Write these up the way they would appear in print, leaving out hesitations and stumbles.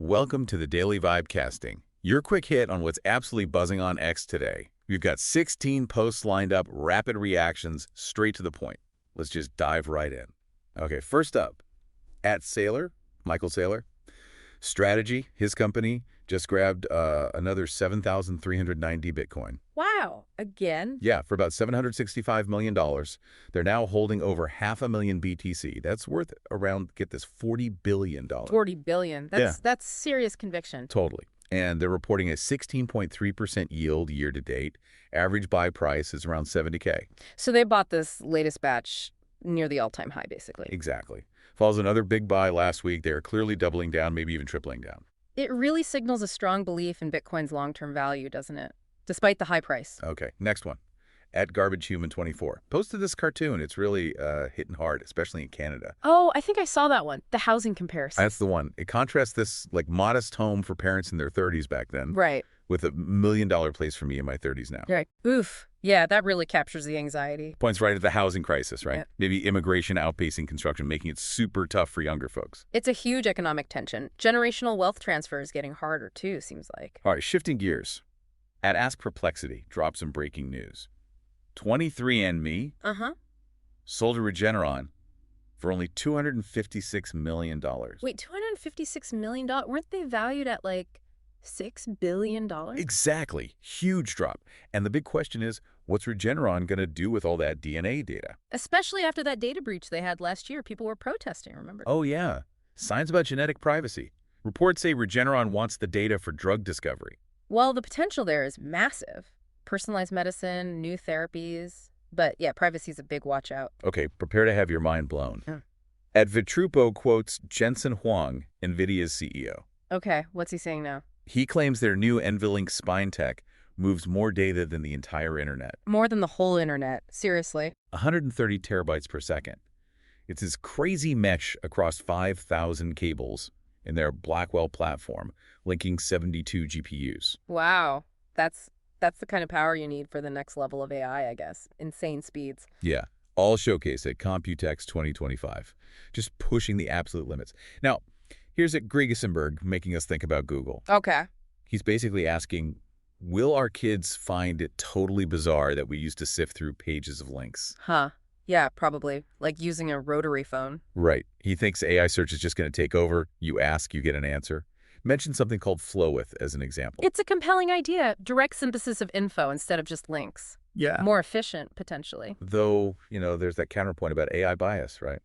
Welcome to the Daily Vibecasting, your quick hit on what's absolutely buzzing on X today. We've got 16 posts lined up, rapid reactions, straight to the point. Let's just dive right in. Okay, first up, at Saylor, Michael Saylor, Strategy, his company, just grabbed another 7,390 Bitcoin. Wow. Again? Yeah, for about $765 million. They're now holding over 500,000 BTC. That's worth around, get this, $40 billion. $40 billion. That's serious conviction. Totally. And they're reporting a 16.3% yield year to date. Average buy price is around $70K. So they bought this latest batch near the all-time high, basically. Exactly. Follows another big buy last week. They are clearly doubling down, maybe even tripling down. It really signals a strong belief in Bitcoin's long-term value, doesn't it? Despite the high price. Okay, next one. At GarbageHuman24. Posted this cartoon. It's really hitting hard, especially in Canada. Oh, I think I saw that one. The housing comparison. That's the one. It contrasts this modest home for parents in their 30s back then. Right. With a $1 million place for me in my 30s now. Right. Oof. Yeah, that really captures the anxiety. Points right at the housing crisis, right? Yeah. Maybe immigration outpacing construction, making it super tough for younger folks. It's a huge economic tension. Generational wealth transfer is getting harder, too, seems like. All right, shifting gears. At Ask Perplexity, dropped some breaking news. 23andMe sold to Regeneron for only $256 million. Wait, $256 million? Weren't they valued at like $6 billion? Exactly. Huge drop. And the big question is, what's Regeneron going to do with all that DNA data? Especially after that data breach they had last year. People were protesting, remember? Oh, yeah. Signs about genetic privacy. Reports say Regeneron wants the data for drug discovery. Well, the potential there is massive. Personalized medicine, new therapies. But yeah, privacy is a big watch out. Okay, prepare to have your mind blown. Yeah. At Vitrupo quotes Jensen Huang, NVIDIA's CEO. Okay, what's he saying now? He claims their new NVLink spine tech moves more data than the entire internet. More than the whole internet, seriously. 130 terabytes per second. It's this crazy mesh across 5,000 cables in their Blackwell platform, linking 72 GPUs. Wow, that's the kind of power you need for the next level of AI, I guess. Insane speeds. Yeah, all showcased at Computex 2025. Just pushing the absolute limits. Now, here's at Gregesenberg making us think about Google. Okay. He's basically asking, will our kids find it totally bizarre that we used to sift through pages of links? Huh. Yeah, probably. Like using a rotary phone. Right. He thinks AI search is just going to take over. You ask, you get an answer. Mention something called Flowith as an example. It's a compelling idea. Direct synthesis of info instead of just links. Yeah. More efficient, potentially. Though, there's that counterpoint about AI bias, right?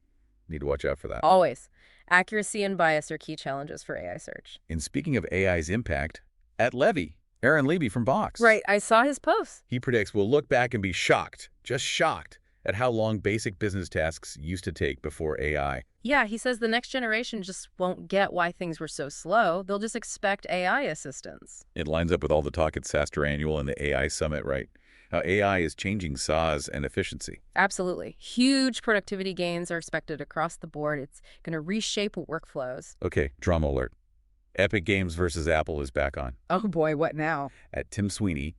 Need to watch out for that. Always. Accuracy and bias are key challenges for AI search. And speaking of AI's impact, at Levie, Aaron Levie from Box. Right, I saw his post. He predicts we'll look back and be shocked, just shocked, at how long basic business tasks used to take before AI. Yeah, he says the next generation just won't get why things were so slow. They'll just expect AI assistance. It lines up with all the talk at SaaStr Annual and the AI Summit, right? How AI is changing SaaS and efficiency. Absolutely. Huge productivity gains are expected across the board. It's going to reshape workflows. Okay, drama alert. Epic Games versus Apple is back on. Oh boy, what now? At Tim Sweeney,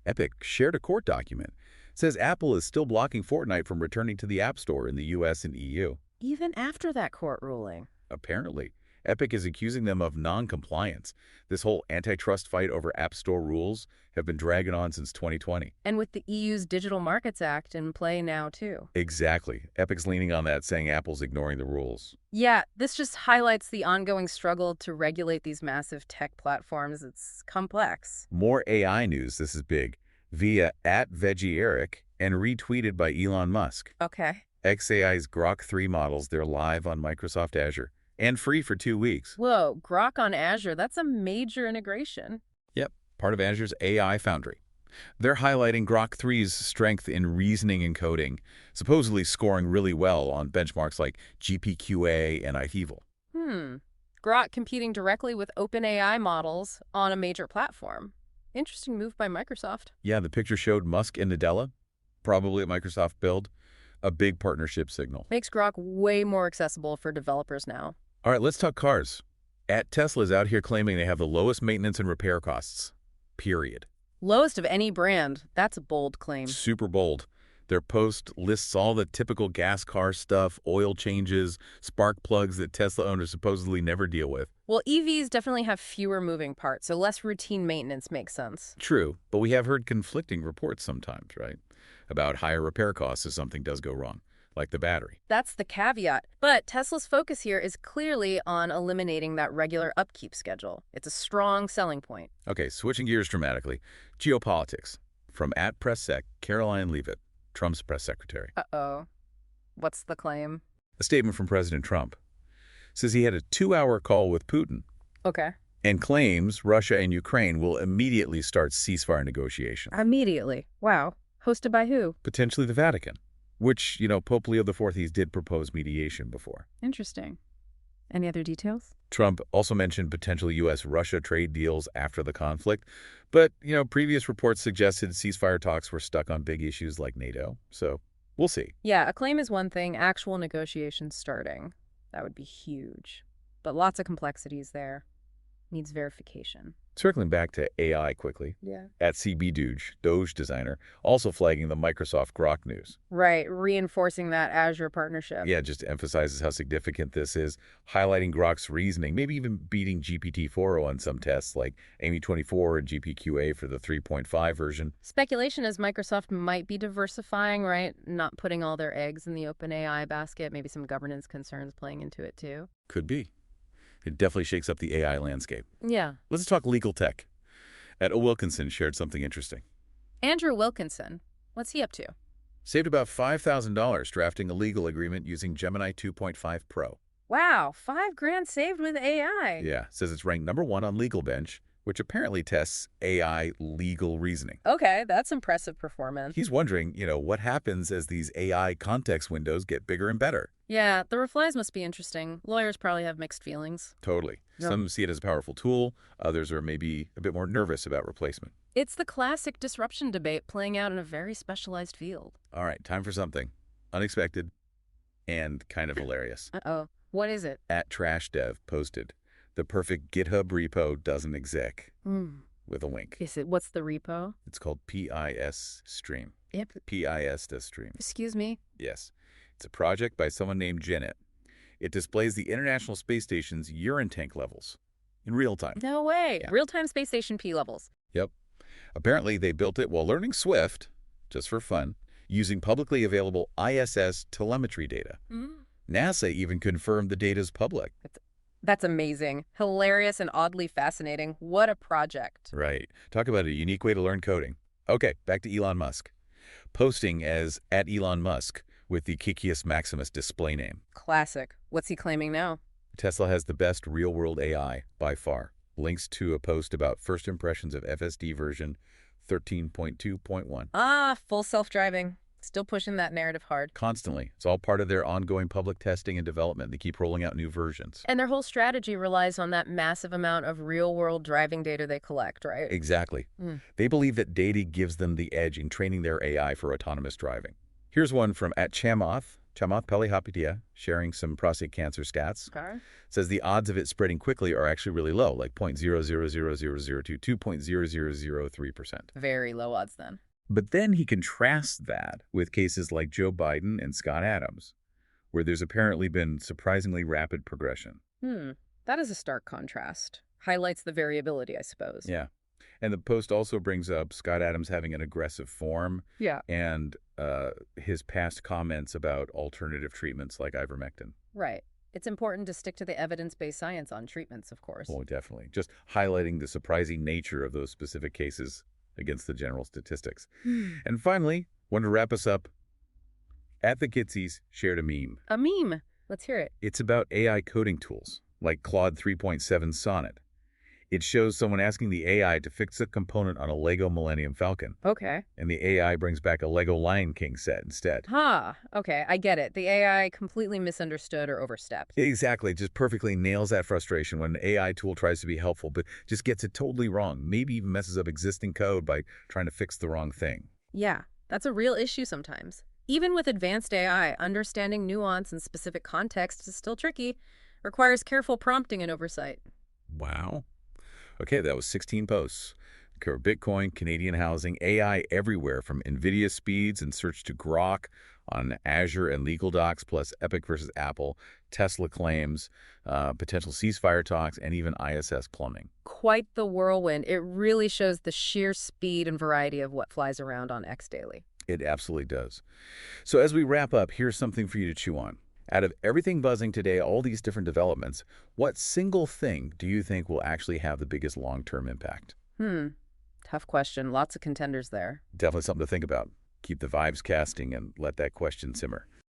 Epic shared a court document. It says Apple is still blocking Fortnite from returning to the App Store in the US and EU. Even after that court ruling. Apparently. Epic is accusing them of non-compliance. This whole antitrust fight over App Store rules have been dragging on since 2020. And with the EU's Digital Markets Act in play now, too. Exactly. Epic's leaning on that, saying Apple's ignoring the rules. Yeah, this just highlights the ongoing struggle to regulate these massive tech platforms. It's complex. More AI news, this is big, via @VeggieEric and retweeted by Elon Musk. Okay. xAI's Grok 3 models, they're live on Microsoft Azure. And free for 2 weeks. Whoa, Grok on Azure, that's a major integration. Yep, part of Azure's AI Foundry. They're highlighting Grok 3's strength in reasoning and coding, supposedly scoring really well on benchmarks like GPQA and ITEVL. Grok competing directly with OpenAI models on a major platform. Interesting move by Microsoft. Yeah, the picture showed Musk and Nadella, probably at Microsoft Build. A big partnership signal. Makes Grok way more accessible for developers now. All right, let's talk cars. Tesla's out here claiming they have the lowest maintenance and repair costs. Period. Lowest of any brand. That's a bold claim. Super bold. Their post lists all the typical gas car stuff, oil changes, spark plugs that Tesla owners supposedly never deal with. Well, EVs definitely have fewer moving parts, so less routine maintenance makes sense. True, but we have heard conflicting reports sometimes, right? About higher repair costs if something does go wrong, like the battery. That's the caveat. But Tesla's focus here is clearly on eliminating that regular upkeep schedule. It's a strong selling point. Okay, switching gears dramatically. Geopolitics. From @PressSec, Caroline Leavitt, Trump's press secretary. Uh-oh. What's the claim? A statement from President Trump says he had a 2-hour call with Putin Okay. and claims Russia and Ukraine will immediately start ceasefire negotiations. Immediately. Wow. Hosted by who? Potentially the Vatican, which, Pope Leo XIV did propose mediation before. Interesting. Any other details? Trump also mentioned potential U.S.-Russia trade deals after the conflict, but, previous reports suggested ceasefire talks were stuck on big issues like NATO, so we'll see. Yeah, a claim is one thing, actual negotiations starting. That would be huge. But lots of complexities there. Needs verification. Circling back to AI quickly, Yeah. Doge designer, also flagging the Microsoft Grok news. Right, reinforcing that Azure partnership. Yeah, just emphasizes how significant this is, highlighting Grok's reasoning, maybe even beating GPT-4 on some tests like AMI-24 and GPQA for the 3.5 version. Speculation is Microsoft might be diversifying, right? Not putting all their eggs in the OpenAI basket. Maybe some governance concerns playing into it too. Could be. It definitely shakes up the AI landscape. Yeah. Let's talk legal tech. Ed Wilkinson shared something interesting. Andrew Wilkinson. What's he up to? Saved about $5,000 drafting a legal agreement using Gemini 2.5 Pro. Wow, $5,000 saved with AI. Yeah, says it's ranked #1 on Legal Bench, which apparently tests AI legal reasoning. Okay, that's impressive performance. He's wondering, what happens as these AI context windows get bigger and better. Yeah, the replies must be interesting. Lawyers probably have mixed feelings. Totally. Yep. Some see it as a powerful tool. Others are maybe a bit more nervous about replacement. It's the classic disruption debate playing out in a very specialized field. All right, time for something unexpected and kind of hilarious. Uh-oh. What is it? @TrashDev posted, "The perfect GitHub repo doesn't exist," with a wink. Is it? What's the repo? It's called PIS Stream. Yep. PIS does stream. Excuse me? Yes. It's a project by someone named Janet. It displays the International Space Station's urine tank levels in real time. No way. Yeah. Real-time space station P levels. Yep. Apparently, they built it while learning Swift, just for fun, using publicly available ISS telemetry data. NASA even confirmed the data's public. That's amazing. Hilarious and oddly fascinating. What a project. Right. Talk about a unique way to learn coding. Okay, back to Elon Musk. Posting as @Elon Musk with the Kickius Maximus display name. Classic. What's he claiming now? Tesla has the best real-world AI by far. Links to a post about first impressions of FSD version 13.2.1. Ah, full self-driving. Still pushing that narrative hard. Constantly. It's all part of their ongoing public testing and development. They keep rolling out new versions. And their whole strategy relies on that massive amount of real-world driving data they collect, right? Exactly. They believe that data gives them the edge in training their AI for autonomous driving. Here's one from @Chamath Pelihapitia, sharing some prostate cancer stats. Okay. Says the odds of it spreading quickly are actually really low, like 0.000002 to 2.0003%. Very low odds then. But then he contrasts that with cases like Joe Biden and Scott Adams, where there's apparently been surprisingly rapid progression. That is a stark contrast. Highlights the variability, I suppose. Yeah. And the post also brings up Scott Adams having an aggressive form. Yeah. And his past comments about alternative treatments like ivermectin. Right. It's important to stick to the evidence-based science on treatments, of course. Oh, definitely. Just highlighting the surprising nature of those specific cases against the general statistics. And finally, want to wrap us up. @TheKitsies shared a meme. A meme. Let's hear it. It's about AI coding tools, like Claude 3.7 Sonnet. It shows someone asking the AI to fix a component on a Lego Millennium Falcon. Okay. And the AI brings back a Lego Lion King set instead. Okay, I get it. The AI completely misunderstood or overstepped. Exactly. Just perfectly nails that frustration when an AI tool tries to be helpful, but just gets it totally wrong. Maybe even messes up existing code by trying to fix the wrong thing. Yeah, that's a real issue sometimes. Even with advanced AI, understanding nuance and specific context is still tricky. Requires careful prompting and oversight. Wow. Okay, that was 16 posts. Bitcoin, Canadian housing, AI everywhere from NVIDIA speeds and search to Grok on Azure and legal docs, plus Epic versus Apple, Tesla claims, potential ceasefire talks, and even ISS plumbing. Quite the whirlwind. It really shows the sheer speed and variety of what flies around on X daily. It absolutely does. So as we wrap up, here's something for you to chew on. Out of everything buzzing today, all these different developments, what single thing do you think will actually have the biggest long-term impact? Tough question. Lots of contenders there. Definitely something to think about. Keep the vibes casting and let that question simmer.